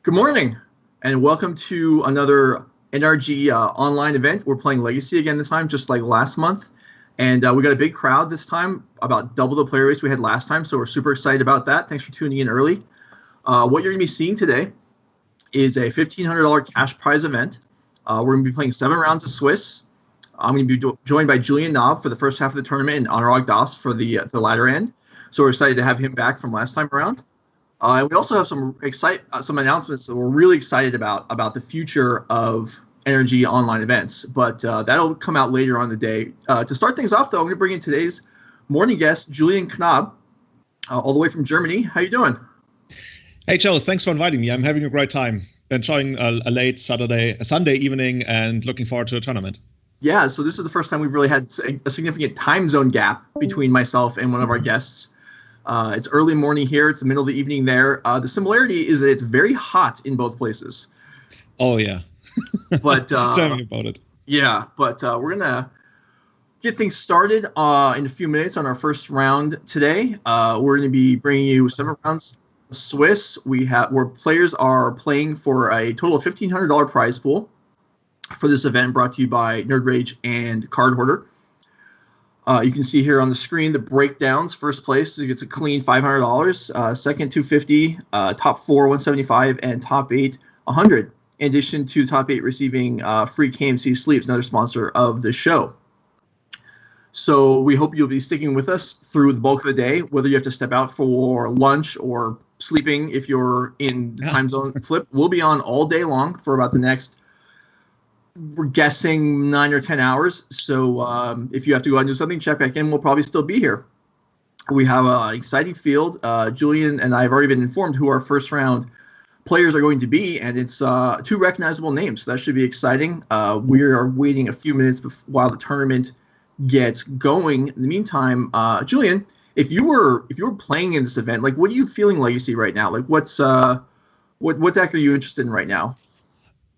Good morning, and welcome to another NRG online event. We're playing Legacy again this time, just like last month. And we got a big crowd this time, about double the player base we had last time, so we're super excited about that. Thanks for tuning in early. What you're going to be seeing today is a $1,500 cash prize event. We're going to be playing 7 rounds of Swiss. I'm going to be joined by Julian Knob for the first half of the tournament and Anurag Das for the latter end. So we're excited to have him back from last time around. And we also have some announcements that we're really excited about the future of NRG online events, but that'll come out later on in the day. To start things off, though, I'm going to bring in today's morning guest, Julian Knob, all the way from Germany. How you doing? Hey, Joe. Thanks for inviting me. I'm having a great time, enjoying a late Sunday evening, and looking forward to the tournament. Yeah, so this is the first time we've really had a significant time zone gap between myself and one of our guests. It's early morning here. It's the middle of the evening there. The similarity is that it's very hot in both places. Oh, yeah. But tell me about it. Yeah, but we're going to get things started in a few minutes on our first round today. We're going to be bringing you 7 rounds of Swiss. Where players are playing for a total of $1,500 prize pool for this event, brought to you by Nerd Rage and Card Hoarder. You can see here on the screen the breakdowns. First place gets a clean $500. Second, $250. Top 4, $175, and top 8, $100. In addition to top 8 receiving free KMC sleeves, another sponsor of the show. So we hope you'll be sticking with us through the bulk of the day, whether you have to step out for lunch or sleeping if you're in time zone flip. We'll be on all day long for about the next, we're guessing, 9 or 10 hours. So if you have to go out and do something, check back in. We'll probably still be here. We have an exciting field. Julian and I have already been informed who our first round players are going to be, and it's 2 recognizable names. So that should be exciting. We are waiting a few minutes while the tournament gets going. In the meantime, Julian, if you were playing in this event, like, what are you feeling Legacy right now? Like, what deck are you interested in right now?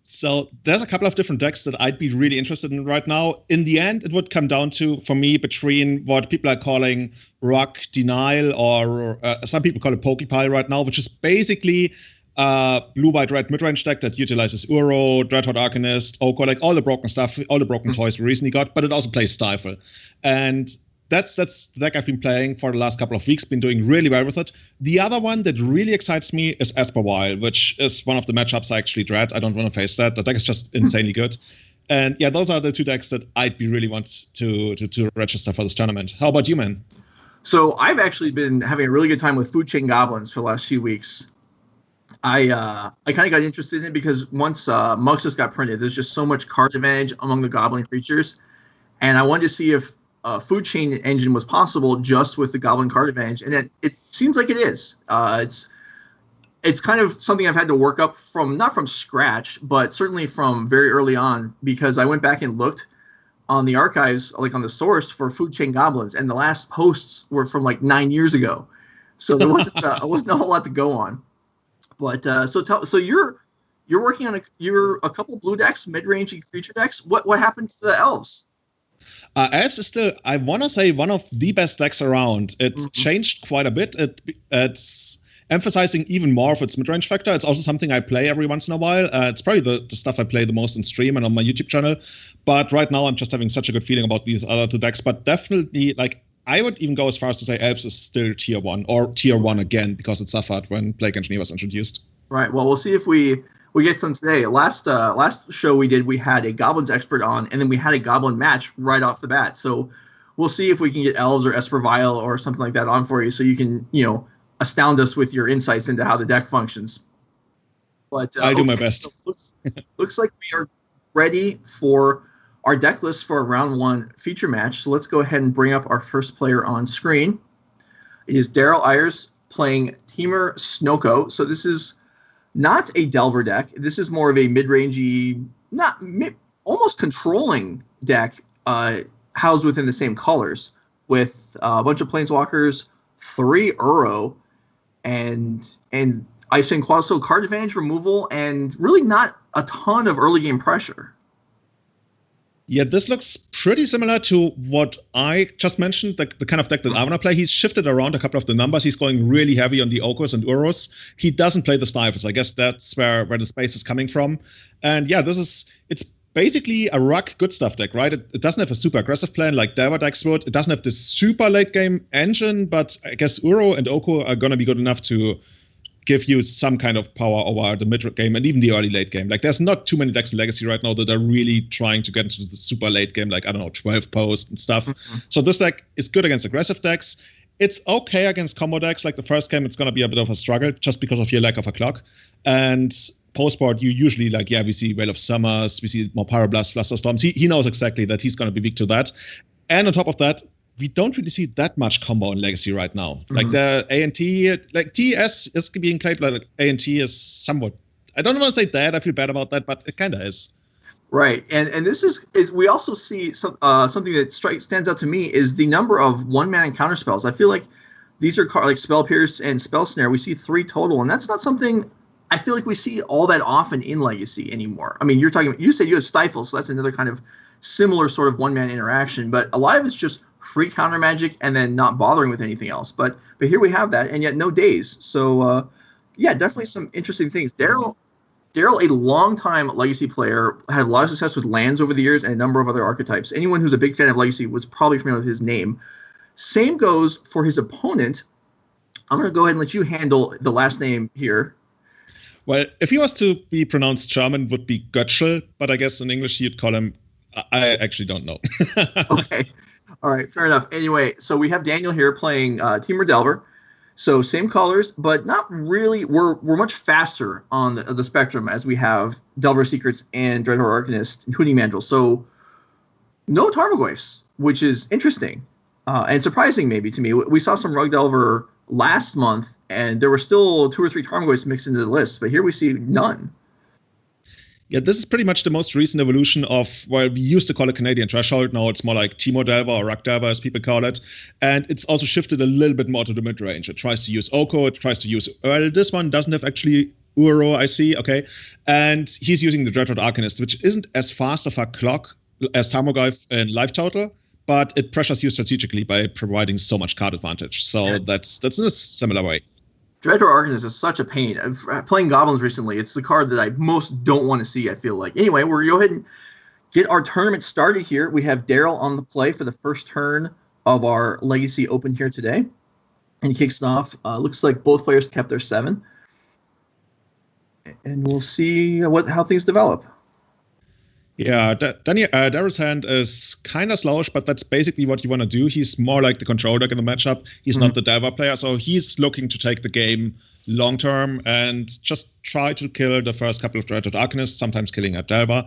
So there's a couple of different decks that I'd be really interested in right now. In the end, it would come down to, for me, between what people are calling Rock Denial, or some people call it Pokepile right now, which is basically blue-white-red midrange deck that utilizes Uro, Dreadhorde Arcanist, Oko, like all the broken stuff, all the broken toys we recently got, but it also plays Stifle. And that's the deck I've been playing for the last couple of weeks, been doing really well with it. The other one that really excites me is Espervile, which is one of the matchups I actually dread. I don't want to face that. The deck is just insanely good. And yeah, those are the 2 decks that I'd be really want to register for this tournament. How about you, man? So I've actually been having a really good time with Food Chain Goblins for the last few weeks. I kind of got interested in it because once Muxus got printed, there's just so much card advantage among the Goblin creatures. And I wanted to see if Food Chain engine was possible just with the Goblin card advantage, and it seems like it is. It's kind of something I've had to work up from, not from scratch, but certainly from very early on, because I went back and looked on the archives, like on the source for Food Chain Goblins, and the last posts were from like 9 years ago, so there wasn't a whole lot to go on. But so you're working on a couple blue decks, mid-range creature decks. What happened to the elves? Elves is still, I want to say, one of the best decks around. It's changed quite a bit. It's emphasizing even more of its mid-range factor. It's also something I play every once in a while. It's probably the stuff I play the most in stream and on my YouTube channel. But right now, I'm just having such a good feeling about these other 2 decks. But definitely, like, I would even go as far as to say Elves is still tier 1, or tier 1 again, because it suffered when Plague Engineer was introduced. Right. Well, we'll see if we get some today. Last show we did, we had a Goblins expert on, and then we had a Goblin match right off the bat. So we'll see if we can get Elves or Espervile or something like that on for you, so you can, astound us with your insights into how the deck functions. But I do my best. So looks like we are ready for our deck list for a round 1 feature match. So let's go ahead and bring up our first player on screen. It is Daryl Ayers playing Temur Snoko. So this is not a Delver deck. This is more of a mid-rangey, almost controlling deck, housed within the same colors, with a bunch of Planeswalkers, 3 Uro, and I think also card advantage removal, and really not a ton of early game pressure. Yeah, this looks pretty similar to what I just mentioned, the kind of deck that I want to play. He's shifted around a couple of the numbers. He's going really heavy on the Okos and Uros. He doesn't play the Stifles. I guess that's where the space is coming from. And yeah, it's basically a ruck good stuff deck, right? It doesn't have a super aggressive plan like Delver decks would. It doesn't have this super late game engine, but I guess Uro and Oko are going to be good enough to give you some kind of power over the mid game and even the early late game. Like, there's not too many decks in Legacy right now that are really trying to get into the super late game, like, I don't know, 12 post and stuff. Mm-hmm. So this deck is good against aggressive decks. It's okay against combo decks. Like the first game, it's going to be a bit of a struggle just because of your lack of a clock. And post-board, you usually, like, yeah, we see Veil of Summers, we see more Pyroblast, Flusterstorms. He knows exactly that he's going to be weak to that. And on top of that, we don't really see that much combo in Legacy right now. Mm-hmm. Like the A&T, like TS is being played, like A&T is somewhat, I don't want to say dead, I feel bad about that, but it kind of is. Right, and this is we also see something that stands out to me is the number of one-man counter spells. I feel like these are like Spell Pierce and Spell Snare. We see 3 total, and that's not something I feel like we see all that often in Legacy anymore. I mean, you said you have Stifle, so that's another kind of similar sort of one-man interaction, but a lot of it's just free counter magic and then not bothering with anything else. But here we have that, and yet no days. So yeah, definitely some interesting things. Daryl, a longtime Legacy player, had a lot of success with lands over the years and a number of other archetypes. Anyone who's a big fan of Legacy was probably familiar with his name. Same goes for his opponent. I'm going to go ahead and let you handle the last name here. Well, if he was to be pronounced German, it would be Goetschel, but I guess in English you'd call him, I actually don't know. Okay. All right, fair enough. Anyway, so we have Daniel here playing Temur Delver. So same colors, but not really. We're much faster on the spectrum as we have Delver Secrets and Dreadhorde Arcanist, including Mandrill. So no Tarmogoyfs, which is interesting and surprising maybe to me. We saw some Rug Delver last month, and there were still 2 or 3 Tarmogoyfs mixed into the list, but here we see none. Yeah, this is pretty much the most recent evolution of, well, we used to call it Canadian Threshold. Now it's more like Temur Delver or Ruck Delver, as people call it. And it's also shifted a little bit more to the mid-range. It tries to use Oko, it tries to use Earl. This one doesn't have actually Uro, I see, okay. And he's using the Dreadhorde Arcanist, which isn't as fast of a clock as Tarmogoyf in life total, but it pressures you strategically by providing so much card advantage. So yeah, that's in a similar way. Dreadhorde Arcanist is such a pain. Playing Goblins recently, it's the card that I most don't want to see, I feel like. Anyway, we're going to go ahead and get our tournament started here. We have Daryl on the play for the first turn of our Legacy Open here today. And he kicks it off. Looks like both players kept their 7. And we'll see how things develop. Yeah, Daryl's hand is kind of slowish, but that's basically what you want to do. He's more like the control deck in the matchup. He's not the Delver player, so he's looking to take the game long term and just try to kill the first couple of Dreadhorde Arcanists, sometimes killing a Delver.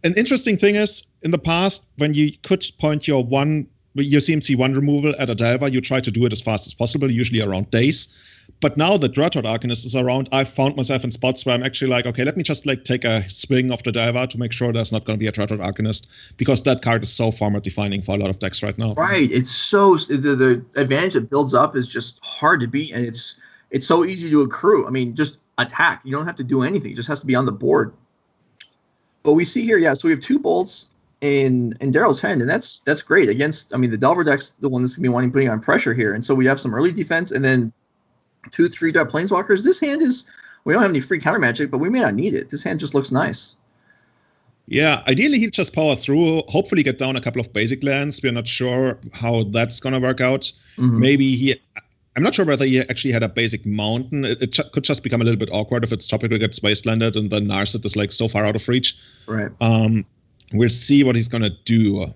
An interesting thing is, in the past, when you could point your CMC 1 removal at a Delver, you try to do it as fast as possible, usually around days. But now that Dreadhorde Arcanist is around, I've found myself in spots where I'm actually like, okay, let me just like take a swing of the Delver to make sure there's not going to be a Dreadhorde Arcanist, because that card is so format defining for a lot of decks right now. Right. It's so the advantage that builds up is just hard to beat, and it's so easy to accrue. I mean, just attack. You don't have to do anything. It just has to be on the board. But we see here, yeah, so we have 2 bolts in Daryl's hand, and that's great against, I mean, the Delver deck's the one that's going to be wanting putting on pressure here. And so we have some early defense, and then 2 3-drop Planeswalkers. This hand we don't have any free counter magic, but we may not need it. This hand just looks nice. Yeah, ideally he'll just power through, hopefully get down a couple of basic lands. We're not sure how that's going to work out. Mm-hmm. Maybe I'm not sure whether he actually had a basic mountain. It could just become a little bit awkward if its topical gets wastelanded and then Narset is like so far out of reach. Right. We'll see what he's going to do.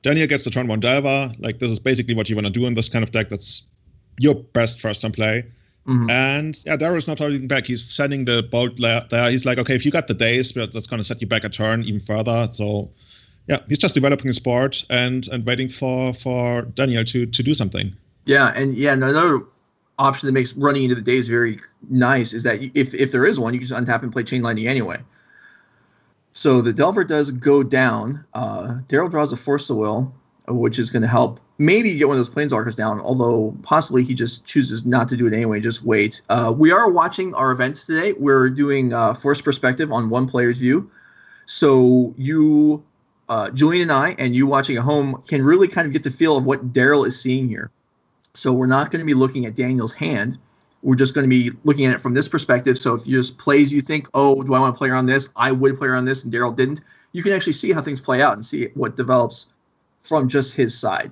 Daniel gets the turn 1 Delver. Like, this is basically what you want to do in this kind of deck. That's your best first time play. Mm-hmm. And yeah, Daryl's not holding back. He's sending the bolt there. He's like, okay, if you got the days, that's going to set you back a turn even further. So yeah, he's just developing his board and waiting for Daniel to do something. Yeah, and yeah, another option that makes running into the days very nice is that if there is one, you can just untap and play Chain Lightning anyway. So the Delver does go down. Daryl draws a Force of Will, which is going to help maybe get one of those Planeswalkers down, although possibly he just chooses not to do it anyway, just wait. We are watching our events today. We're doing Force Perspective on one player's view. So you, Julian and I, and you watching at home can really kind of get the feel of what Daryl is seeing here. So we're not going to be looking at Daniel's hand. We're just going to be looking at it from this perspective. So if there's plays you think, oh, do I want to play around this? I would play around this, and Daryl didn't. You can actually see how things play out and see what develops from just his side.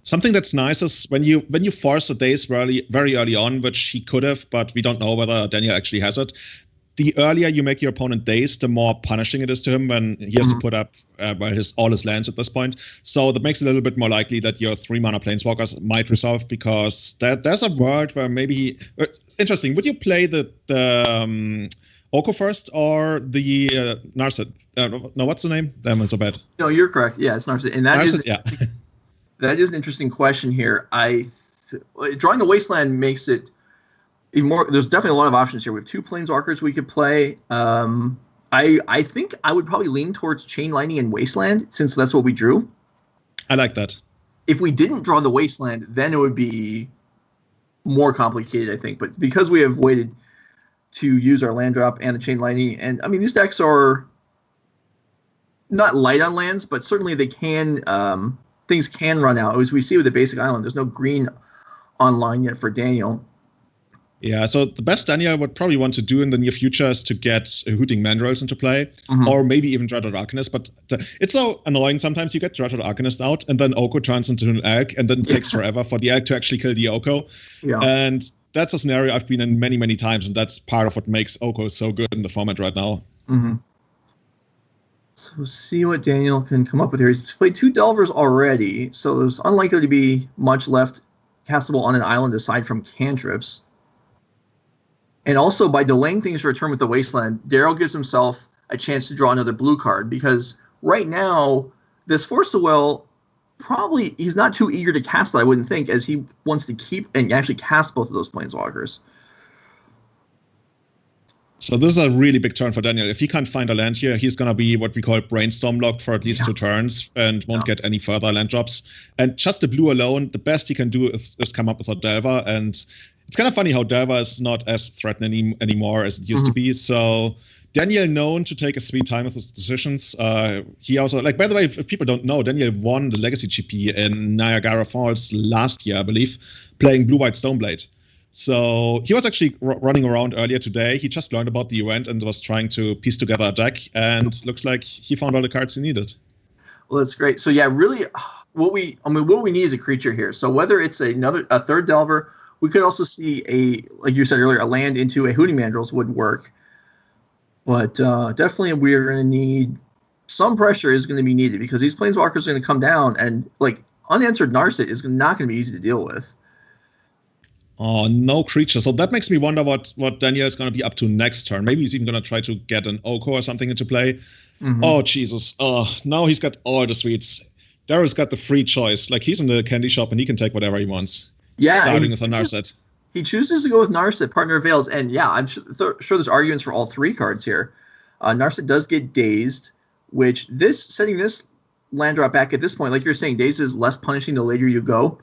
Something that's nice is when you force a daze very early on, which he could have, but we don't know whether Daniel actually has it. The earlier you make your opponent dazed, the more punishing it is to him when he has to put up all his lands at this point. So that makes it a little bit more likely that your 3-mana planeswalkers might resolve, because there's a world where maybe it's interesting. Would you play the Oko first or the Narset? No, what's the name? That one's so bad. No, you're correct. Yeah, it's Narset, and that Narset, is yeah. That is an interesting question here. Drawing the Wasteland makes it even more. There's definitely a lot of options here. We have 2 planeswalkers we could play. I think I would probably lean towards Chain Lightning and Wasteland, since that's what we drew. I like that. If we didn't draw the Wasteland, then it would be more complicated, I think. But because we have waited to use our land drop and the Chain Lightning, and I mean, these decks are not light on lands, but certainly they can. Things can run out. As we see with the basic island, there's no green online yet for Daniel. Yeah, so the best Daniel would probably want to do in the near future is to get Hooting Mandrills into play, or maybe even Dreaded Arcanist. But it's so annoying sometimes. You get Dreaded Arcanist out, and then Oko turns into an egg, and then it takes forever for the egg to actually kill the Oko. Yeah. And that's a scenario I've been in many, many times, and that's part of what makes Oko so good in the format right now. So see what Daniel can come up with here. He's played 2 Delvers already, so there's unlikely to be much left castable on an island aside from cantrips. And also, by delaying things for a turn with the Wasteland, Daryl gives himself a chance to draw another blue card, because right now, this Force of Will, probably he's not too eager to cast it, I wouldn't think, as he wants to keep and actually cast both of those planeswalkers. So this is a really big turn for Daniel. If he can't find a land here, he's going to be what we call brainstorm locked for at least 2 turns and won't get any further land drops. And just the blue alone, the best he can do is come up with a Delver. And it's kind of funny how Delver is not as threatening anymore as it used to be. So Daniel known to take a sweet time with his decisions. He also, like, by the way, if people don't know, Daniel won the Legacy GP in Niagara Falls last year, I believe, playing Blue-White Stoneblade. So he was actually running around earlier today. He just learned about the event and was trying to piece together a deck, and looks like he found all the cards he needed. Well, that's great. So yeah, really, what we need is a creature here. So whether it's a 3rd Delver, we could also see like you said earlier, a land into a Hooting Mandrills would work. But definitely we're going to need some pressure is going to be needed, because these planeswalkers are going to come down, and like unanswered Narset is not going to be easy to deal with. Oh, no creature. So that makes me wonder what Daniel is going to be up to next turn. Maybe he's even going to try to get an Oko or something into play. Oh, Jesus. Now he's got all the sweets. Daryl's got the free choice. Like, he's in the candy shop and he can take whatever he wants. Yeah. Starting with a Narset. He chooses to go with Narset, Partner of Veils. And yeah, I'm sure there's arguments for all 3 cards here. Narset does get dazed, which setting this land drop back at this point, like you're saying, dazed is less punishing the later you go.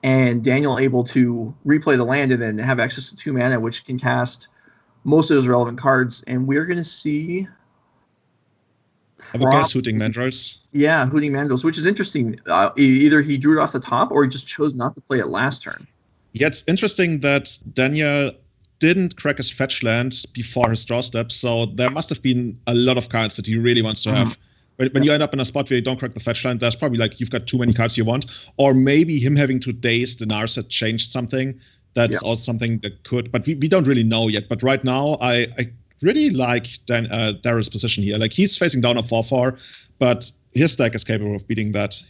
And Daniel able to replay the land and then have access to 2 mana, which can cast most of his relevant cards. And we're going to see... I would guess Hooting Mandrills. Yeah, Hooting Mandrills, which is interesting. Either he drew it off the top or he just chose not to play it last turn. Yeah, it's interesting that Daniel didn't crack his fetch land before his draw step, so there must have been a lot of cards that he really wants to have. When you end up in a spot where you don't crack the fetch land, there's probably like you've got too many cards you want, or maybe him having to daze the Narset changed something. That's also something that could, but we don't really know yet. But right now, I really like Daryl's position here. Like, he's facing down a 4/4, but his deck is capable of beating that.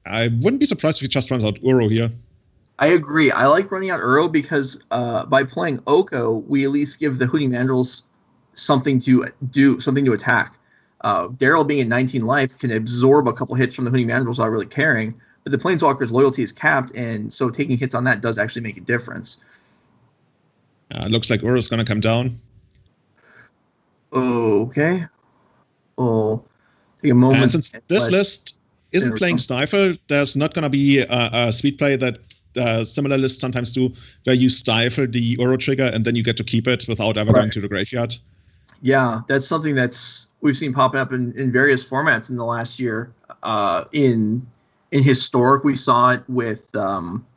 I wouldn't be surprised if he just runs out Uro here. I agree. I like running out Uro because by playing Oko, we at least give the Hooting Mandrills something to do, something to attack. Daryl being at 19 life can absorb a couple hits from the Hooting Mandrills without really caring, but the Planeswalker's loyalty is capped, and so taking hits on that does actually make a difference. Looks like Uro's going to come down. Okay. Oh, take a moment. And since this list isn't playing Stifle, there's not going to be a sweet play that similar lists sometimes do, where you stifle the Uro trigger and then you get to keep it without ever going to the graveyard. Yeah, that's something we've seen pop up in various formats in the last year. In historic, we saw it with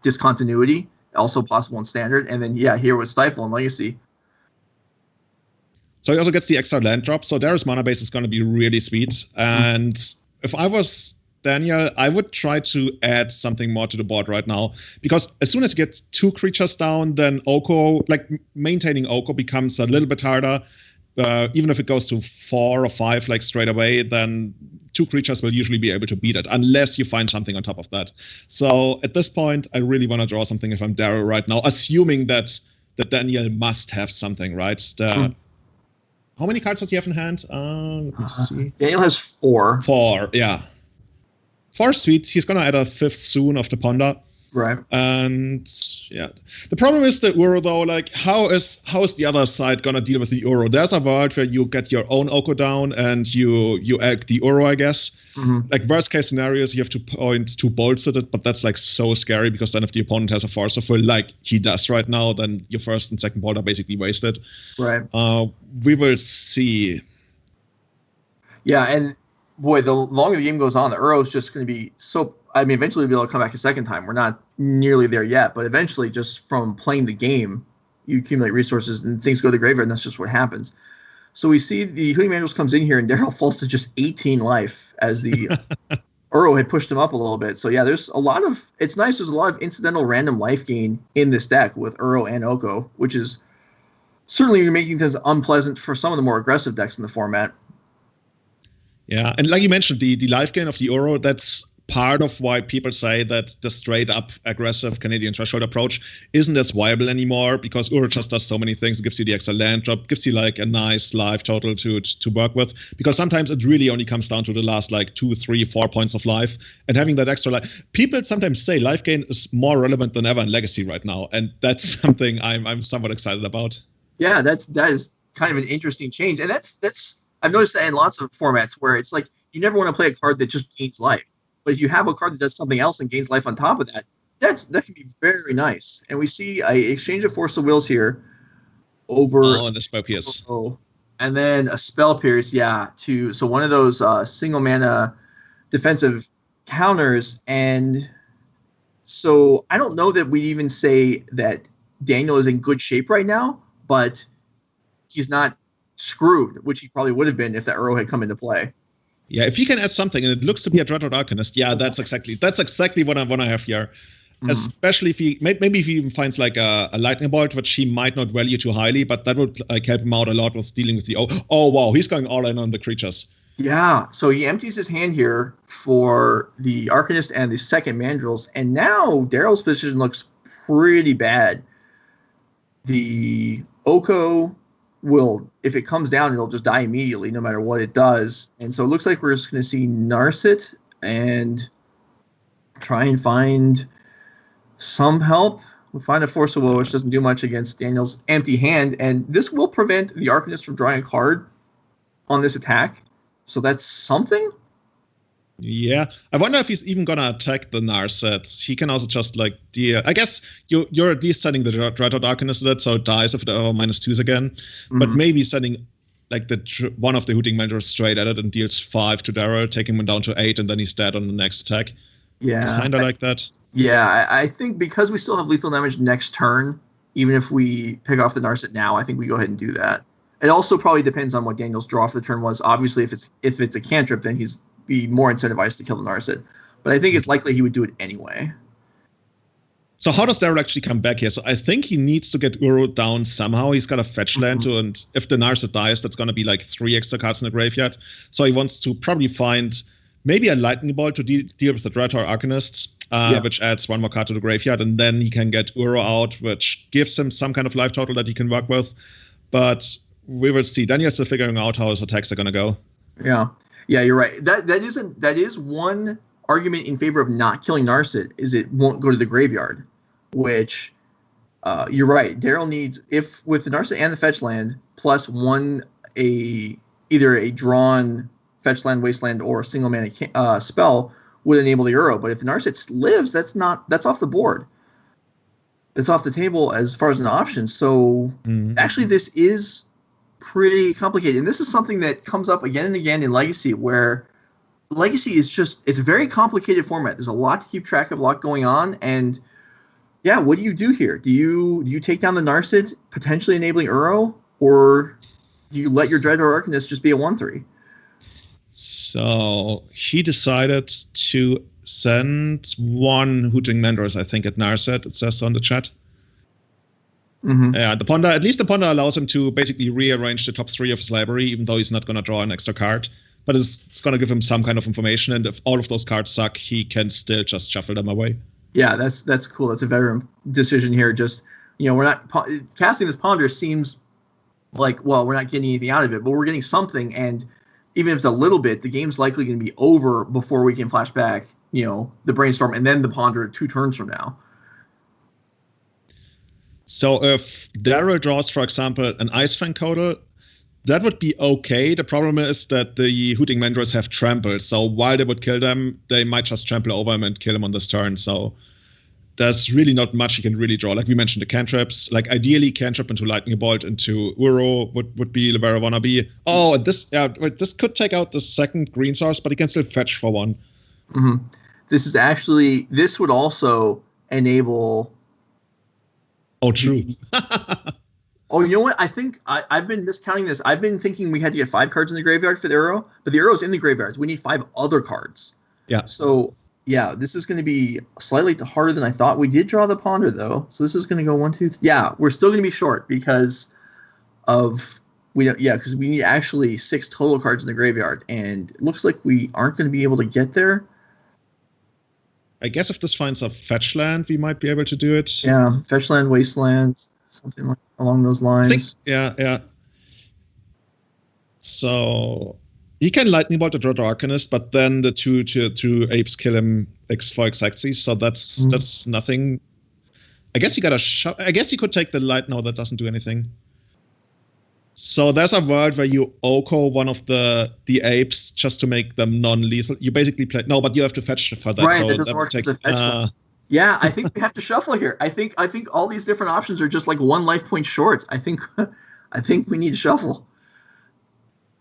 discontinuity, also possible in standard, and then here with Stifle and Legacy. So he also gets the extra land drop. So Daryl's mana base is going to be really sweet. And if I was Daniel, I would try to add something more to the board right now, because as soon as you get 2 creatures down, then Oko, like maintaining Oko becomes a little bit harder. Even if it goes to 4 or 5 like straight away, then 2 creatures will usually be able to beat it, unless you find something on top of that. So at this point, I really want to draw something if I'm Daryl right now, assuming that Daniel must have something, right? How many cards does he have in hand? Let me see. Daniel has 4. 4, yeah. 4 sweet. He's going to add a 5th soon of the Ponder. Right. And yeah, the problem is the Uro though. Like, how is the other side gonna deal with the Uro? There's a world where you get your own Oko down and you egg the Uro, I guess. Mm-hmm. Like worst case scenarios, you have to point 2 bolts at it, but that's like so scary, because then if the opponent has a force of will like he does right now, then your first and second bolt are basically wasted. Right. We will see. Yeah, and boy, the longer the game goes on, the Uro is just going to be so. I mean, eventually we'll be able to come back a second time. We're not nearly there yet, but eventually, just from playing the game, you accumulate resources and things go to the graveyard, and that's just what happens. So we see the Hooting Manuals comes in here, and Daryl falls to just 18 life as the Uro had pushed him up a little bit. So yeah, there's a lot of. It's nice. There's a lot of incidental random life gain in this deck with Uro and Oko, which is certainly making things unpleasant for some of the more aggressive decks in the format. Yeah, and like you mentioned, the life gain of the Uro, that's part of why people say that the straight-up aggressive Canadian threshold approach isn't as viable anymore, because Uro just does so many things. It gives you the extra land drop, gives you like a nice life total to work with, because sometimes it really only comes down to the last like 2, 3, 4 points of life, and having that extra life. People sometimes say life gain is more relevant than ever in Legacy right now, and that's something I'm somewhat excited about. Yeah, that is kind of an interesting change, and that's I've noticed that in lots of formats where it's like you never want to play a card that just gains life. But if you have a card that does something else and gains life on top of that, that can be very nice. And we see a exchange of Force of Wills here over and the Spell Pierce. And then a Spell Pierce, so one of those single mana defensive counters. And so I don't know that we even say that Daniel is in good shape right now, but he's not screwed, which he probably would have been if that Uro had come into play. Yeah, if you can add something, and it looks to be a Dreadhorde Arcanist, that's exactly what I have here. Mm-hmm. Especially if he maybe if he even finds like a lightning bolt, which he might not value too highly, but that would like help him out a lot with dealing with the oh wow, he's going all in on the creatures. Yeah, so he empties his hand here for the Arcanist and the second Mandrills, and now Daryl's position looks pretty bad. The Oko will, if it comes down, it'll just die immediately no matter what it does. And so it looks like we're just going to see Narset and try and find some help. We'll find a Force of Will, which doesn't do much against Daniel's empty hand, and this will prevent the Arcanist from drawing a card on this attack. So that's something. Yeah, I wonder if he's even gonna attack the Narset. He can also just like deal. I guess you're at least sending the Dreadhorde Arcanist to that, so it dies if it -2s again. Mm-hmm. But maybe sending like one of the Hooting Mandrills straight at it and deals 5 to Daryl, taking him down to 8, and then he's dead on the next attack. Yeah, kind of like that. Yeah, I think because we still have lethal damage next turn, even if we pick off the Narset now, I think we go ahead and do that. It also probably depends on what Daniel's draw for the turn was. Obviously, if it's a cantrip, then he's be more incentivized to kill the Narset. But I think it's likely he would do it anyway. So how does Daryl actually come back here? So I think he needs to get Uro down somehow. He's got a fetch land too, and if the Narset dies, that's going to be like 3 extra cards in the graveyard. So he wants to probably find maybe a Lightning Bolt to deal with the Dreadhorde Arcanist, which adds 1 more card to the graveyard, and then he can get Uro out, which gives him some kind of life total that he can work with. But we will see. Daniel's still figuring out how his attacks are going to go. Yeah, you're right. That is one argument in favor of not killing Narset, is it won't go to the graveyard, which you're right. Daryl needs, if with the Narset and the fetch land plus either a drawn fetch land, wasteland, or a single mana spell would enable the Uro. But if the Narset lives, that's off the board. It's off the table as far as an option. So actually, this is pretty complicated. And this is something that comes up again and again in Legacy, where Legacy is it's a very complicated format. There's a lot to keep track of, a lot going on. And yeah, what do you do here? Do you take down the Narset, potentially enabling Uro, or do you let your Dreadhorde Arcanist just be a 1/3? So he decided to send one Hooting Menders, I think, at Narset. It says on the chat. Mm-hmm. Yeah, the Ponder, at least the Ponder allows him to basically rearrange the top 3 of his library, even though he's not going to draw an extra card. But it's going to give him some kind of information, and if all of those cards suck, he can still just shuffle them away. Yeah, that's cool. That's a veteran decision here. Just, we're not casting this Ponder seems like, well, we're not getting anything out of it, but we're getting something, and even if it's a little bit, the game's likely going to be over before we can flash back, the Brainstorm and then the Ponder 2 turns from now. So if Daryl draws, for example, an Ice Fang Codal, that would be okay. The problem is that the Hooting Menders have Trample, so while they would kill them, they might just trample over him and kill him on this turn. So there's really not much you can really draw. Like we mentioned, the cantrips. Like ideally, cantrip into Lightning Bolt into Uro would be where I wanna be. Oh, this could take out the second green source, but he can still fetch for 1. Mm-hmm. This would also enable. Oh, true. Oh, you know what? I think I've been miscounting this. I've been thinking we had to get 5 cards in the graveyard for the Uro, but the Uro's in the graveyards. We need 5 other cards. Yeah. So yeah, this is going to be slightly harder than I thought. We did draw the Ponder though, so this is going to go 1, 2, 3. Yeah, we're still going to be short because we need actually 6 total cards in the graveyard, and it looks like we aren't going to be able to get there. I guess if this finds a fetch land, we might be able to do it. Yeah, fetch land, wasteland, something along those lines. Yeah. So he can Lightning Bolt the Dreadhorde Arcanist, but then the two apes kill him for Exactly, so that's nothing. I guess you gotta I guess you could take the light. No, that doesn't do anything. So there's a world where you Oko one of the apes just to make them non-lethal. You basically play but you have to fetch for that. Right, so that doesn't work as a fetch. Yeah, I think we have to shuffle here. I think all these different options are just like 1 life point short. I think we need to shuffle.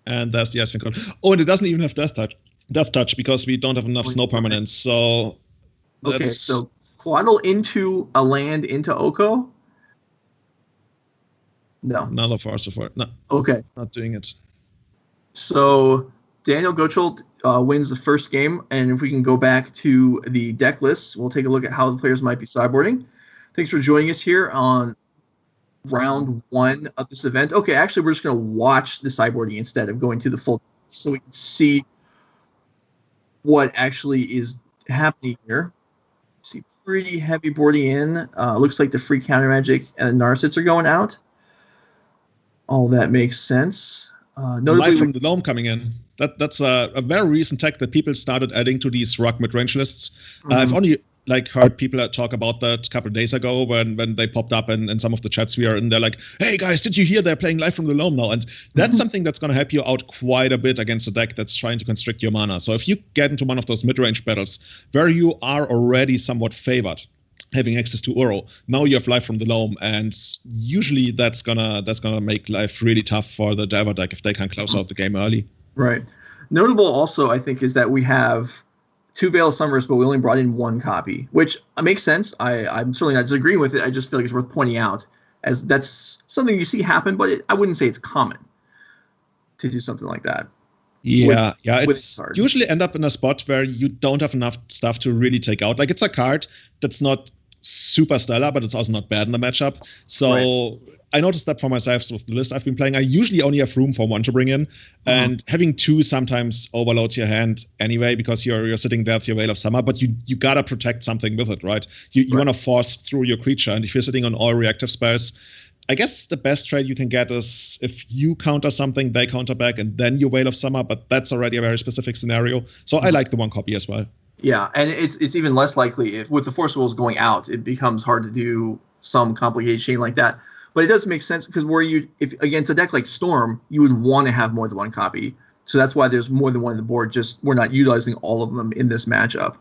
And there's the Ice code. Oh, and it doesn't even have Death Touch because we don't have enough snow permanents. So okay, so Quaddle into a land into Oko. No. Another Force of Art. No. Okay. Not doing it. So Daniel Goetschel wins the first game, and if we can go back to the deck lists, we'll take a look at how the players might be sideboarding. Thanks for joining us here on round 1 of this event. Okay, actually, we're just going to watch the sideboarding instead of going to the full, so we can see what actually is happening here. See, pretty heavy boarding in. Looks like the free counter magic and Narsets are going out. All that makes sense. Light from the Loam coming in. That's a very recent tech that people started adding to these rock mid-range lists. Mm-hmm. I've only heard people talk about that a couple of days ago when they popped up in some of the chats we are in. They're like, hey guys, did you hear they're playing Live from the Loam now? And that's something that's going to help you out quite a bit against a deck that's trying to constrict your mana. So if you get into one of those mid-range battles where you are already somewhat favored, having access to Uro, now you have Live from the Loam, and usually that's gonna make life really tough for the Diver deck if they can close out the game early. Right. Notable also, I think, is that we have 2 Veil of Summers, but we only brought in 1 copy, which makes sense. I'm certainly not disagreeing with it. I just feel like it's worth pointing out, as that's something you see happen, but I wouldn't say it's common to do something like that. Yeah, it's usually end up in a spot where you don't have enough stuff to really take out. Like, it's a card that's not super stellar, but it's also not bad in the matchup. So I noticed that for myself with the list I've been playing. I usually only have room for 1 to bring in, and having 2 sometimes overloads your hand anyway because you're sitting there with your Veil of Summer, but you gotta protect something with it, right? You want to force through your creature, and if you're sitting on all reactive spells, I guess the best trade you can get is if you counter something, they counter back, and then you Veil of Summer, but that's already a very specific scenario. So I like the 1 copy as well. Yeah, and it's even less likely if with the Force Rules going out, it becomes hard to do some complicated chain like that. But it does make sense because if against a deck like Storm, you would want to have more than 1 copy. So that's why there's more than 1 on the board. Just we're not utilizing all of them in this matchup.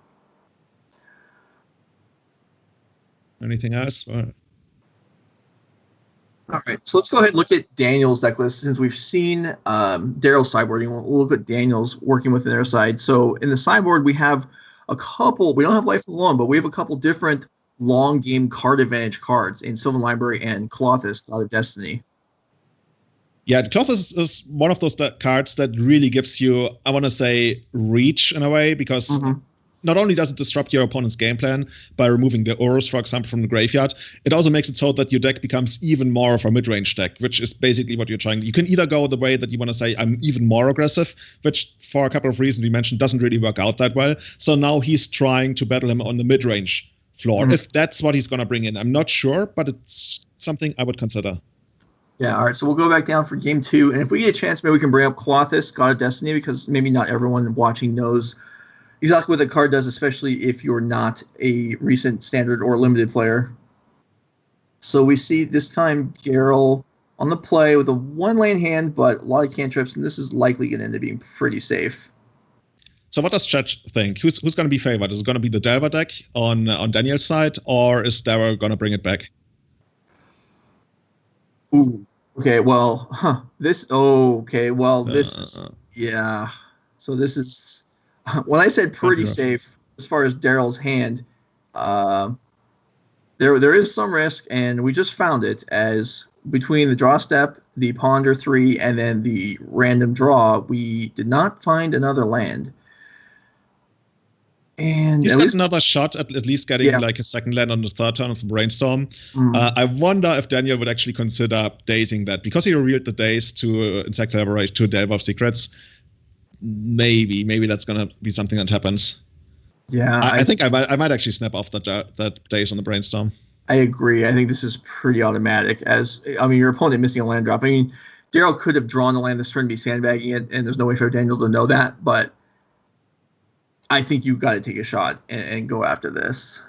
Anything else? All right, so let's go ahead and look at Daniel's deck list since we've seen Daryl's sideboarding. We'll look at Daniel's working with their side. So in the sideboard, we have a couple. We don't have Life of the Long, but we have a couple different long game card advantage cards in Sylvan Library and Colossus, God of Destiny. Yeah, the Cloth is one of those cards that really gives you, I want to say, reach in a way, because not only does it disrupt your opponent's game plan by removing the Urus, for example, from the graveyard, it also makes it so that your deck becomes even more of a mid-range deck, which is basically what you're trying. You can either go the way that you want to say, I'm even more aggressive, which for a couple of reasons we mentioned doesn't really work out that well. So now he's trying to battle him on the mid-range floor, if that's what he's going to bring in. I'm not sure, but it's something I would consider. Yeah, all right, so we'll go back down for game 2, and if we get a chance, maybe we can bring up Colossus, God of Destiny, because maybe not everyone watching knows exactly what the card does, especially if you're not a recent standard or limited player. So we see this time Daryl on the play with a 1-lane hand, but a lot of cantrips, and this is likely going to end up being pretty safe. So what does Chad think? Who's going to be favored? Is it going to be the Delver deck on Daniel's side, or is Daryl going to bring it back? Ooh. Okay. Well, this. Oh. Okay. Well, this is. Yeah. So this is. When I said pretty safe as far as Daryl's hand, there is some risk, and we just found it as between the draw step, the ponder 3, and then the random draw, we did not find another land. And he's got another shot at least getting like a second land on the third turn of the Brainstorm. I wonder if Daniel would actually consider dazing that, because he revealed the daze to Insect Elaborate to Delver of Secrets. Maybe that's gonna be something that happens. Yeah, I think I might actually snap off that daze on the Brainstorm. I agree. I think this is pretty automatic. Your opponent missing a land drop. I mean, Daryl could have drawn the land this turn and be sandbagging it, and there's no way for Daniel to know that, but I think you've got to take a shot and go after this.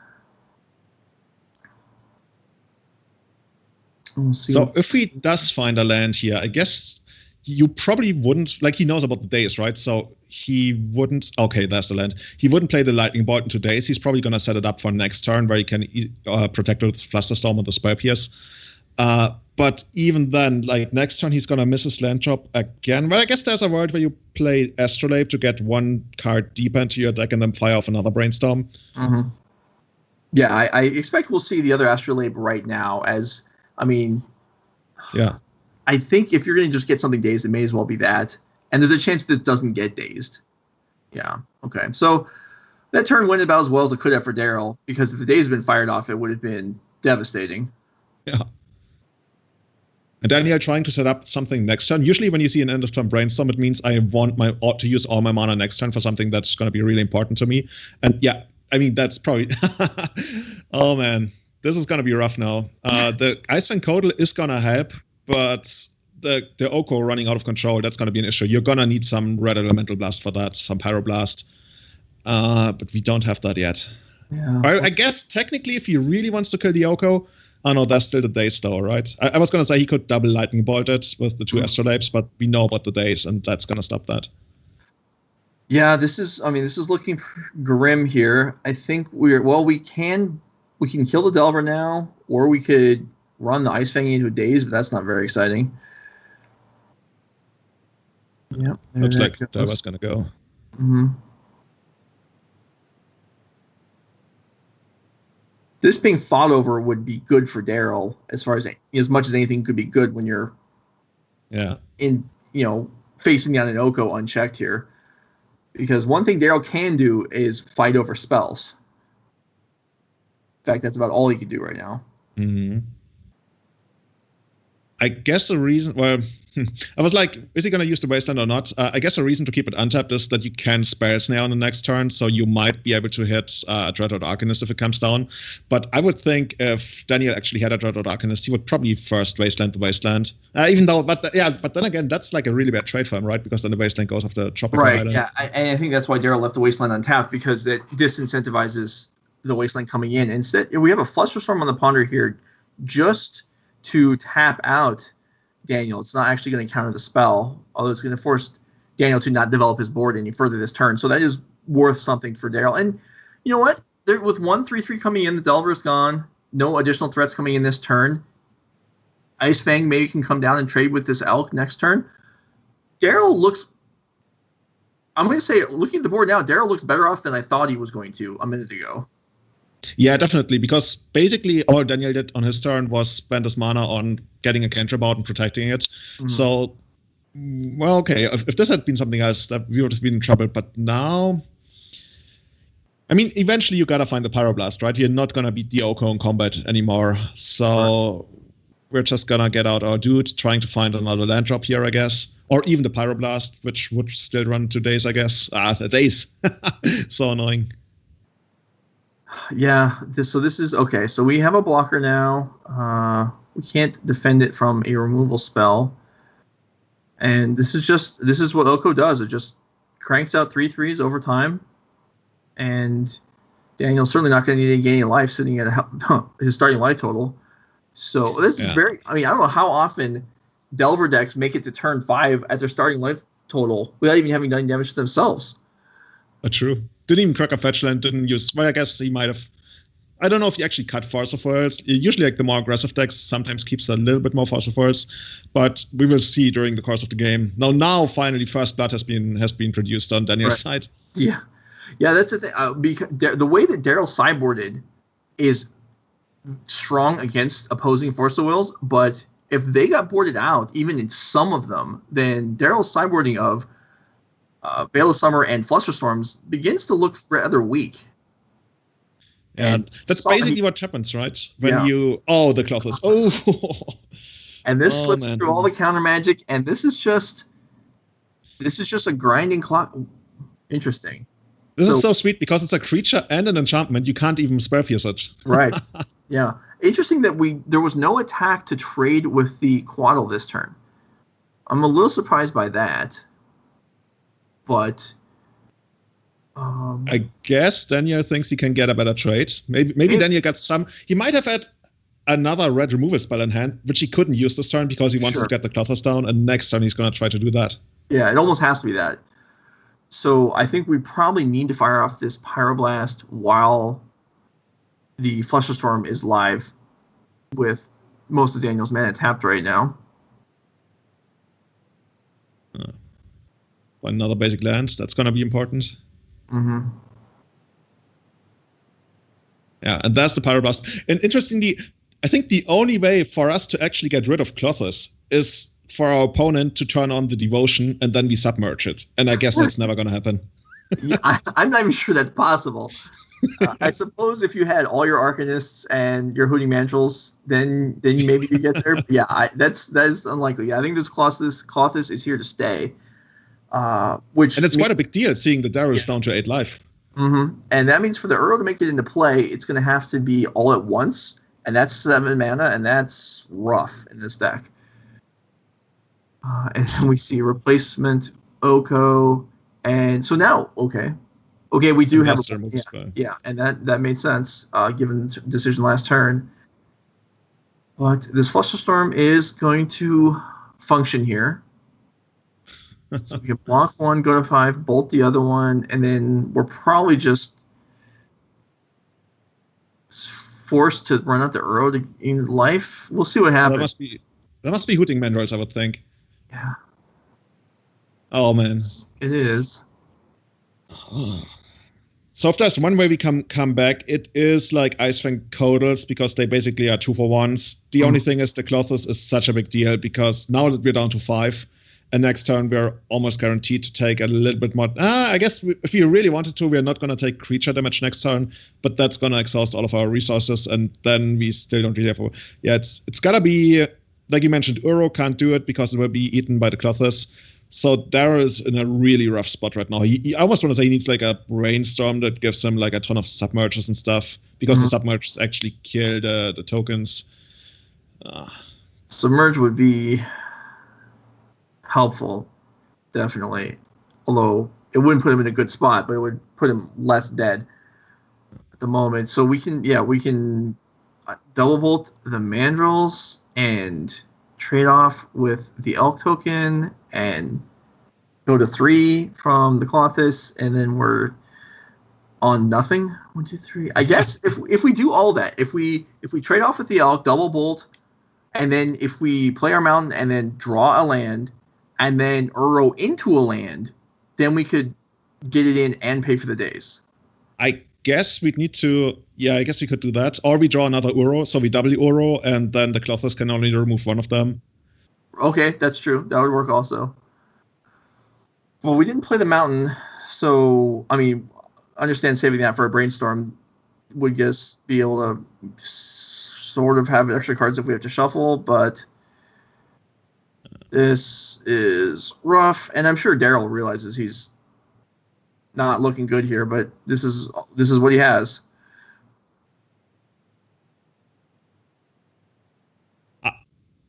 So if he does find a land here, I guess you probably wouldn't, like, he knows about the days, right? So he wouldn't, okay, there's the land. He wouldn't play the Lightning Bolt in 2 days. He's probably going to set it up for next turn where he can protect with Flusterstorm or the Spell Pierce. But even then, like, next turn, he's going to miss his land drop again. Well, I guess there's a world where you play Astrolabe to get 1 card deeper into your deck and then fire off another Brainstorm. Yeah, I expect we'll see the other Astrolabe right now yeah. I think if you're going to just get something dazed, it may as well be that. And there's a chance this doesn't get dazed. Yeah, okay. So that turn went about as well as it could have for Daryl, because if the daze had been fired off, it would have been devastating. Yeah. And Daniel trying to set up something next turn. Usually when you see an end of turn Brainstorm, it means I want to use all my mana next turn for something that's going to be really important to me. And yeah, I mean, that's probably... Oh, man. This is going to be rough now. The Icefang Codal is going to help, but the Oko running out of control, that's going to be an issue. You're going to need some Red Elemental Blast for that, some Pyroblast. But we don't have that yet. Yeah. I guess technically if he really wants to kill the Oko, no, there's still the days though, right? I was going to say he could double Lightning Bolt it with the 2 Astrolabes, but we know about the days, and that's going to stop that. Yeah, this is looking grim here. I think we can kill the Delver now, or we could run the Icefang into a daze, but that's not very exciting. Yep. Looks like Delver's going to go. Mm-hmm. This being thought over would be good for Daryl, as much as anything could be good when you're facing down an Oko unchecked here. Because one thing Daryl can do is fight over spells. In fact, that's about all he can do right now. Mm-hmm. I guess the reason, I was like, is he going to use the Wasteland or not? I guess the reason to keep it untapped is that you can Spell Snare on the next turn, so you might be able to hit Dreadhorde Arcanist if it comes down. But I would think if Daniel actually had a Dreadhorde Arcanist, he would probably first Wasteland the Wasteland. But then again, that's like a really bad trade for him, right? Because then the Wasteland goes off the Tropical Island. Right, yeah. And I think that's why Daryl left the Wasteland untapped, because it disincentivizes the Wasteland coming in. Instead, we have a Flusterstorm on the Ponder here just to tap out Daniel. It's not actually going to counter the spell, although it's going to force Daniel to not develop his board any further this turn. So that is worth something for Daryl. And you know what? With 1/3/3 coming in, the Delver is gone. No additional threats coming in this turn. Ice Fang maybe can come down and trade with this elk next turn. Daryl looks... I'm going to say, looking at the board now, Daryl looks better off than I thought he was going to a minute ago. Yeah, definitely, because basically all Daniel did on his turn was spend his mana on getting a cantrip out and protecting it. Mm-hmm. So, well, okay, if this had been something else, that we would have been in trouble. But now, I mean, eventually you gotta find the Pyroblast, right? You're not gonna beat the Oko in combat anymore. So we're just gonna get out our dude, trying to find another land drop here, I guess. Or even the Pyroblast, which would still run 2 days, I guess. Days. So annoying. Yeah, this is okay. So we have a blocker now. We can't defend it from a removal spell. And this is what Oko does. It just cranks out 3/3s over time. And Daniel's certainly not going to need to gain any life sitting at his starting life total. So this is very... I mean, I don't know how often Delver decks make it to turn 5 at their starting life total without even having done damage to themselves. True. Didn't even crack a fetch land, didn't use... Well, I guess he might have... I don't know if he actually cut Force of Worlds. Usually, like, the more aggressive decks sometimes keeps a little bit more Force of Worlds, but we will see during the course of the game. Now, finally, First Blood has been produced on Daniel's side. Yeah. Yeah, that's the thing. Because the way that Daryl sideboarded is strong against opposing Force of Wills, but if they got boarded out, even in some of them, then Daryl's sideboarding of Veil of Summer and Flusterstorms begins to look rather weak. And that's basically what happens, right? When you... Oh, the Clothless. Oh! And this slips through all the counter magic, and this is just a grinding clock. Interesting. This is so sweet because it's a creature and an enchantment. You can't even spell pierce it. Right. Yeah. Interesting that there was no attack to trade with the Quaddle this turn. I'm a little surprised by that. But I guess Daniel thinks he can get a better trade. Maybe Daniel got some... He might have had another red removal spell in hand, which he couldn't use this turn because he wanted to get the Clothless down, and next turn he's going to try to do that. Yeah, it almost has to be that. So I think we probably need to fire off this Pyroblast while the Flusterstorm is live with most of Daniel's mana tapped right now. Another basic land, that's going to be important. Mm-hmm. Yeah, and that's the Pyroblast. And interestingly, I think the only way for us to actually get rid of Clothless is for our opponent to turn on the Devotion and then we submerge it. And I guess that's never going to happen. Yeah, I'm not even sure that's possible. I suppose if you had all your Arcanists and your Hooting Mandrills, then maybe you get there. But yeah, that is unlikely. I think this Clothless is here to stay. And it's quite a big deal seeing the Daryl is down to 8 life. Mm-hmm. And that means for the Earl to make it into play, it's going to have to be all at once. And that's 7 mana, and that's rough in this deck. And then we see replacement Oko. And so now, okay, we do have and that made sense given the decision last turn. But this Flusterstorm is going to function here. So we can block one, go to 5, bolt the other one, and then we're probably just forced to run out the Uro to gain life. We'll see what happens. That must be Hooting Mandrills, I would think. Yeah. Oh man, it is. So if there's one way we come back, it is like Ice Fang Codals, because they basically are 2-for-1s. The only thing is the Clothless is such a big deal because now that we're down to 5, and next turn we're almost guaranteed to take a little bit more. I guess if we really wanted to, we're not going to take creature damage next turn, but that's going to exhaust all of our resources, and then we still don't really have. It's gotta be like you mentioned. Uro can't do it because it will be eaten by the Clothless. So Daryl is in a really rough spot right now. I almost want to say he needs like a brainstorm that gives him like a ton of submerges and stuff, because the submerges actually kill the tokens. Submerge would be helpful, definitely. Although it wouldn't put him in a good spot, but it would put him less dead at the moment. So we can double bolt the Mandrills and trade off with the Elk token and go to 3 from the Clothless, and then we're on nothing. 1, 2, 3. I guess if we do all that, if we trade off with the Elk, double bolt, And then if we play our mountain and then draw a land and then Uro into a land, then we could get it in and pay for the days. I guess we'd need to, I guess we could do that. Or we draw another Uro, so we double Uro, and then the Clothless can only remove one of them. Okay, that's true. That would work also. Well, we didn't play the mountain, so, I mean, understand saving that for a brainstorm would just be able to sort of have extra cards if we have to shuffle, but this is rough, and I'm sure Daryl realizes he's not looking good here, but this is what he has.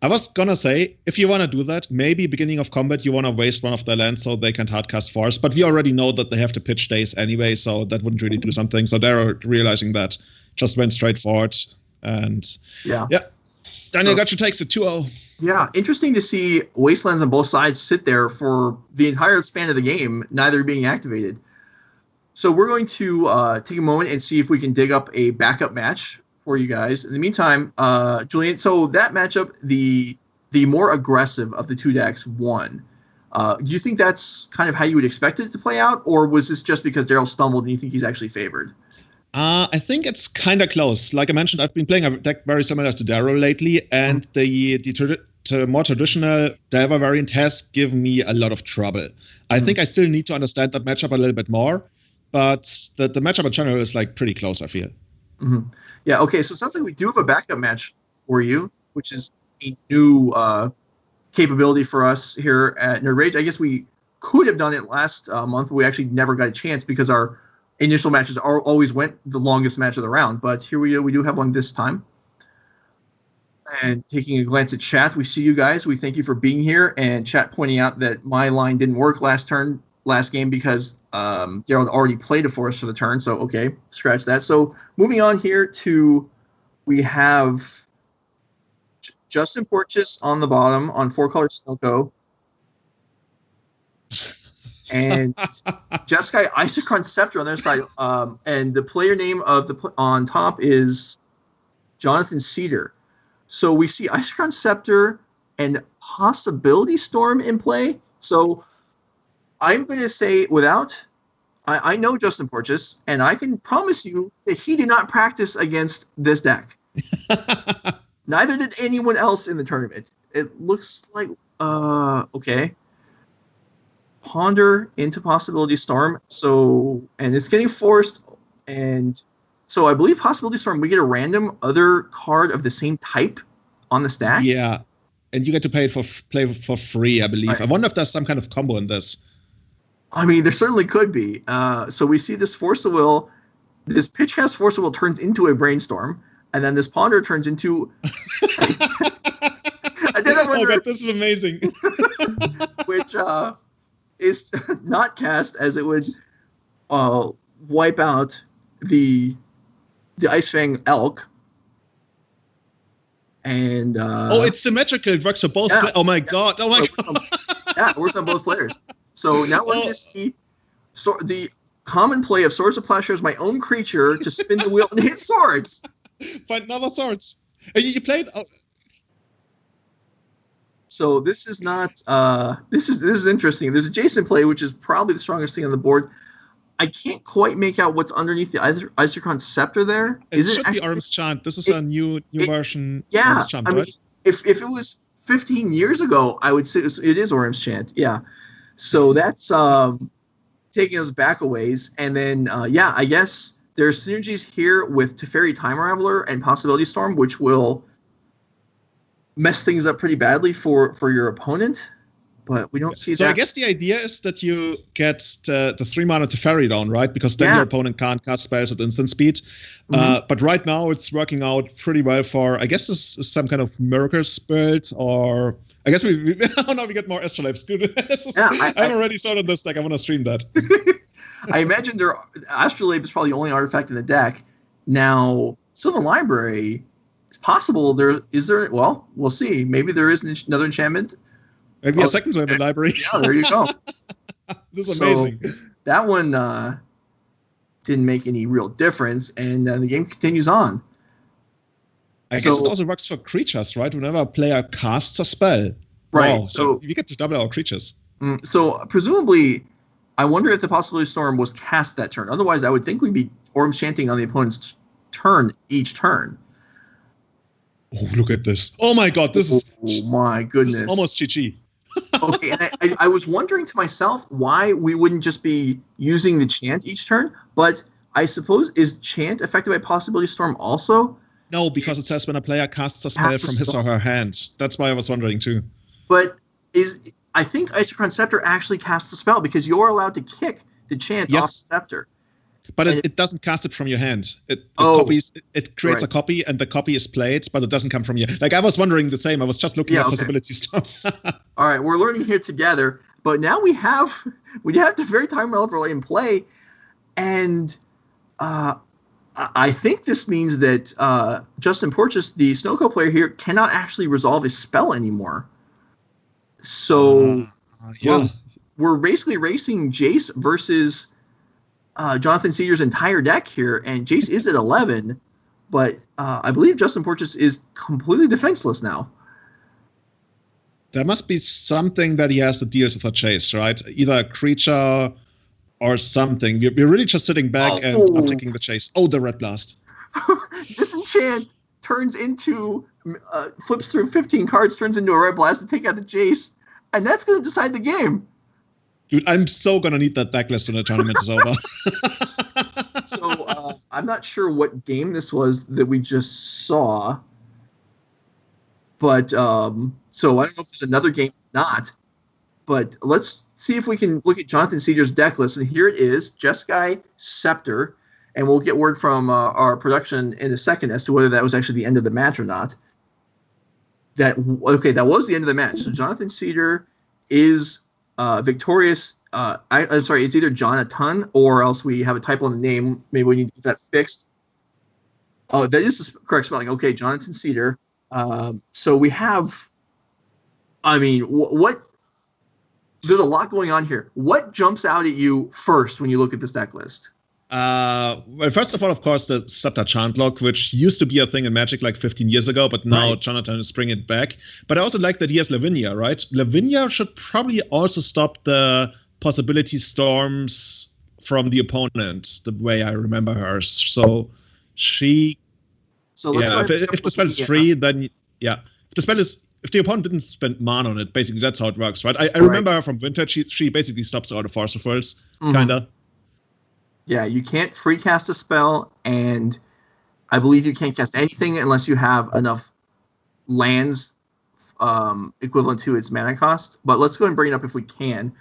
I was gonna say, if you want to do that, maybe beginning of combat you want to waste one of their lands so they can hardcast Force, but we already know that they have to pitch days anyway, so that wouldn't really do something. So they're realizing that, just went straight forward, and yeah. Daniel Goetschel takes it 2-0. Yeah, interesting to see Wastelands on both sides sit there for the entire span of the game, neither being activated. So we're going to take a moment and see if we can dig up a backup match for you guys. In the meantime, Julian, so that matchup, the more aggressive of the two decks won. Do you think that's kind of how you would expect it to play out, or was this just because Daryl stumbled and you think he's actually favored? I think it's kind of close. Like I mentioned, I've been playing a deck very similar to Daryl lately, and the more traditional Delver variant has given me a lot of trouble. I think I still need to understand that matchup a little bit more, but the matchup in general is like pretty close, I feel. Mm-hmm. Yeah, okay, so it sounds like we do have a backup match for you, which is a new capability for us here at Nerd Rage. I guess we could have done it last month, but we actually never got a chance because our initial matches always went the longest match of the round. But here we do have one this time. And taking a glance at chat, we see you guys. We thank you for being here. And chat pointing out that my line didn't work last game because Daryl had already played a Forest for the turn. So, okay, scratch that. So, moving on here to, we have Justin Porteous on the bottom on 4-color Snowco. And Jeskai Isochron Scepter on their side. And the player name of on top is Jonathan Cedar. So we see Isochron Scepter and Possibility Storm in play. So I'm going to say I know Justin Porteous, and I can promise you that he did not practice against this deck. Neither did anyone else in the tournament. It looks like, okay. Ponder into Possibility Storm. So, and it's getting forced. And so I believe Possibility Storm, we get a random other card of the same type on the stack. Yeah. And you get to play for free, I believe. Right. I wonder if there's some kind of combo in this. I mean, there certainly could be. So we see this Force of Will. This Pitch Cast Force of Will turns into a Brainstorm. And then this Ponder turns into... I wonder, God, this is amazing. Which... is not cast, as it would wipe out the Ice Fang Elk. And it's symmetrical. It works for both. Yeah, oh my god! Oh my god! It works on both players. So now we're going to see the common play of Swords of Plowshares, my own creature, to spin the wheel and hit swords. Find another swords. You played. So this is not. This is interesting. There's a Jason play, which is probably the strongest thing on the board. I can't quite make out what's underneath the Isochron Scepter there. It should be Arm's Chant. This is a new version. Yeah, Arm's Chant, I mean, if it was 15 years ago, I would say it is Orm's Chant. Yeah, so that's taking us back a ways, and then I guess there's synergies here with Teferi Time Raveler and Possibility Storm, which will mess things up pretty badly for your opponent, but we don't see that. So I guess the idea is that you get the 3-mana Teferi down, right? Because then your opponent can't cast spells at instant speed. But right now it's working out pretty well for, I guess this is some kind of Miracles build, or I guess we get more Astrolabes. Good. I'm already started this deck. I want to stream that. I imagine Astrolabe is probably the only artifact in the deck. Now, Sylvan Library, it's possible well, we'll see. Maybe there is another enchantment. Maybe a second Sylvan Library. Yeah, there you go. This is amazing. That one didn't make any real difference, and the game continues on. I guess it also works for creatures, right? Whenever a player casts a spell. Right. Wow, so you get to double our creatures. So presumably, I wonder if the Possibility Storm was cast that turn. Otherwise, I would think we'd be Orms Chanting on the opponent's turn each turn. Oh, look at this. Oh my god, this is... Oh my goodness. This is almost GG. Okay, and I was wondering to myself why we wouldn't just be using the Chant each turn, but I suppose, is Chant affected by Possibility Storm also? No, because it says when a player casts a spell from his or her hand. That's why I was wondering too. But I think Isochron Scepter actually casts a spell because you're allowed to kick the Chant off the Scepter. But it doesn't cast it from your hand. It creates a copy, and the copy is played, but it doesn't come from you. Like, I was wondering the same. I was just looking at possibility stuff. All right, we're learning here together. But now we have the very time relevant in play, and I think this means that Justin Porches, the Snowco player here, cannot actually resolve his spell anymore. So we're basically racing Jace versus Jonathan Cedars' entire deck here, and Jace is at 11, but I believe Justin Porches is completely defenseless now. There must be something that he has that deals with a chase, right? Either a creature or something. We're really just sitting back and I'm taking the chase. Oh, the Red Blast. Disenchant turns into, flips through 15 cards, turns into a Red Blast to take out the Jace, and that's going to decide the game. Dude, I'm so going to need that deck list when the tournament is over. So I'm not sure what game this was that we just saw. But so I don't know if there's another game or not. But let's see if we can look at Jonathan Cedars' deck list. And here it is, Jeskai Scepter. And we'll get word from our production in a second as to whether that was actually the end of the match or not. That was the end of the match. So Jonathan Cedar is victorious. I'm sorry, it's either Jonathan or else we have a typo in the name. Maybe we need to get that fixed. Oh, that is the correct spelling. Okay, Jonathan Cedar. So we have, I mean, what? There's a lot going on here. What jumps out at you first when you look at this deck list? Well, first of all, of course, the Scepter Chant Lock, which used to be a thing in Magic like 15 years ago, but now Jonathan is bringing it back. But I also like that he has Lavinia, right? Lavinia should probably also stop the Possibility Storms from the opponent, the way I remember her. So she... So let's if the spell is free, then if the opponent didn't spend mana on it, basically that's how it works, right? I remember her from Vintage. She basically stops all the Force of Wills, kinda. Yeah, you can't free cast a spell, and I believe you can't cast anything unless you have enough lands equivalent to its mana cost. But let's go and bring it up if we can.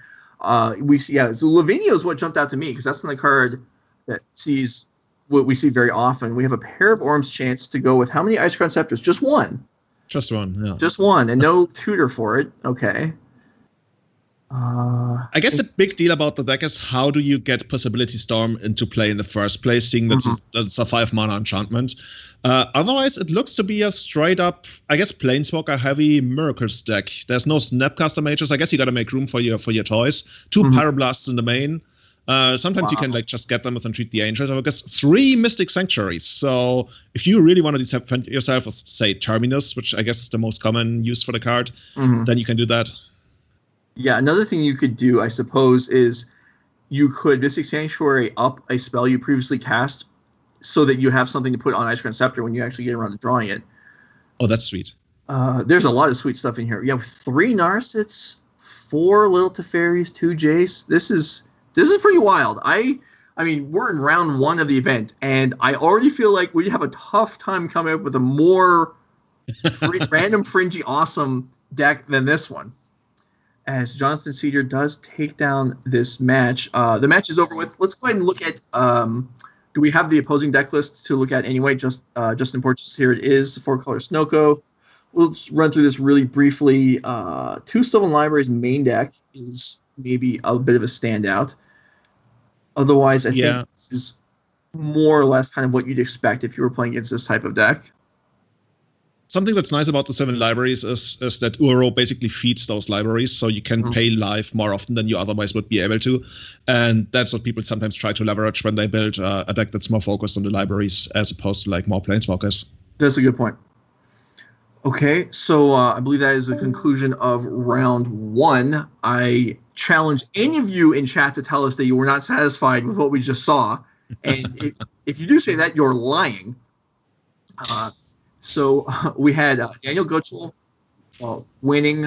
We see, so Lavinia is what jumped out to me because that's the card that sees what we see very often. We have a pair of Orms Chants to go with how many Isochron Scepters? Just one. Just one, yeah. Just one, and no tutor for it. Okay. I guess the big deal about the deck is how do you get Possibility Storm into play in the first place, seeing that it's a 5 mana enchantment. Otherwise, it looks to be a straight up, I guess, Planeswalker heavy Miracles deck. There's no Snapcaster Mages. I guess you got to make room for your toys. 2 Pyroblasts in the main. Sometimes you can just get them with Entreat the Angels. I guess 3 Mystic Sanctuaries. So if you really want to defend yourself with, say, Terminus, which I guess is the most common use for the card, then you can do that. Yeah, another thing you could do, I suppose, is you could Mystic Sanctuary up a spell you previously cast so that you have something to put on Isochron Scepter when you actually get around to drawing it. Oh, that's sweet. There's a lot of sweet stuff in here. You have 3 Narsets, 4 Little Teferis, 2 Jace. This is pretty wild. I mean, we're in round 1 of the event, and I already feel like we have a tough time coming up with a more random, fringy, awesome deck than this one. As Jonathan Cedar does take down this match. The match is over with. Let's go ahead and look at, do we have the opposing deck list to look at anyway? Justin Porches, here it is, 4-color Snowco. We'll just run through this really briefly. 2 Stolen Libraries main deck is maybe a bit of a standout. Otherwise, I think this is more or less kind of what you'd expect if you were playing against this type of deck. Something that's nice about the 7 libraries is that Uro basically feeds those libraries, so you can pay live more often than you otherwise would be able to. And that's what people sometimes try to leverage when they build a deck that's more focused on the libraries as opposed to like more Planeswalkers. That's a good point. Okay, so I believe that is the conclusion of round one. I challenge any of you in chat to tell us that you were not satisfied with what we just saw. And if you do say that, you're lying. So we had Daniel Goetschel winning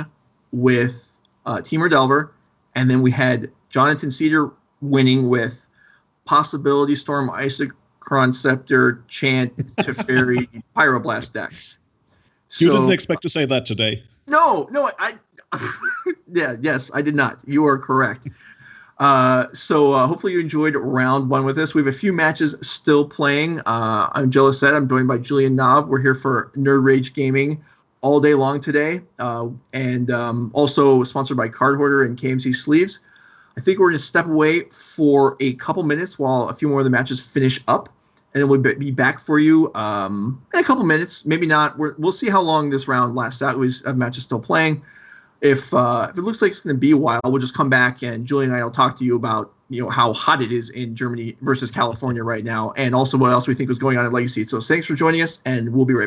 with Temur Delver, and then we had Jonathan Cedar winning with Possibility Storm, Isochron Scepter, Chant, Teferi, Pyroblast deck. You didn't expect to say that today. No, I yes, I did not. You are correct. So hopefully you enjoyed round one with us. We have a few matches still playing. I'm Joe Lissette. I'm joined by Julian Knob. We're here for Nerd Rage Gaming all day long today, and also sponsored by Card Hoarder and KMC Sleeves. I think we're going to step away for a couple minutes while a few more of the matches finish up, and then we'll be back for you in a couple minutes. Maybe not. We'll see how long this round lasts out. We have matches still playing. If it looks like it's going to be a while, we'll just come back and Julian and I will talk to you about how hot it is in Germany versus California right now, and also what else we think is going on in Legacy. So thanks for joining us, and we'll be right back.